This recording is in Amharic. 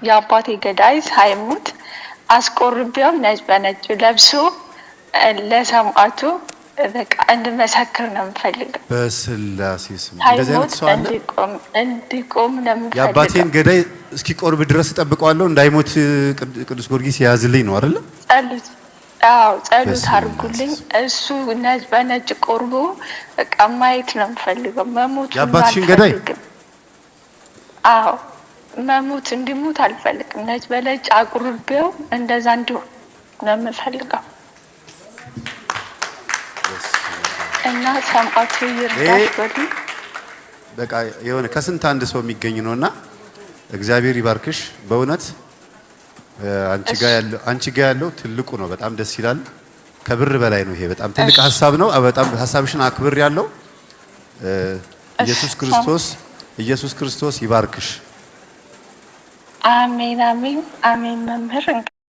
የአባቴ ገዳይ ሳይሞት አስቆርቤው ነጭ በነጭ ለብሶ ለሰማዕቱ በቃ እንድመሰክር ነው የምፈልገው። በስላሴ ስም እንደዚህ አይነት ሰው አለ እንዲቆም ነው የምፈልገው። የአባቴን ገዳይ እስኪቆርብ ድረስ እጠብቀዋለሁ እንዳይሞት ቅዱስ ጊዮርጊስ ያዝልኝ ነው አይደል? ጸሎት አድርጉልኝ። እሱ ነጭ በነጭ ቆርቦ በቃ ማየት ነው የምፈልገው። መሞት የአባትሽን ገዳይ መሞት እንዲሞት አልፈልግም። ነጭ በነጭ አቁርቤው እንደዛ እንዲሆን ነው የምፈልገው እና ሰማዕቱ ይርዳሽ በሉ። በቃ የሆነ ከስንት አንድ ሰው የሚገኝ ነውና እግዚአብሔር ይባርክሽ በእውነት አንቺ ጋር ያለው ትልቁ ነው። በጣም ደስ ይላል። ከብር በላይ ነው። ይሄ በጣም ትልቅ ሐሳብ ነው። በጣም ሐሳብሽን አክብር ያለው ኢየሱስ ክርስቶስ ይባርክሽ። አሜን አሜን አሜን። መምህር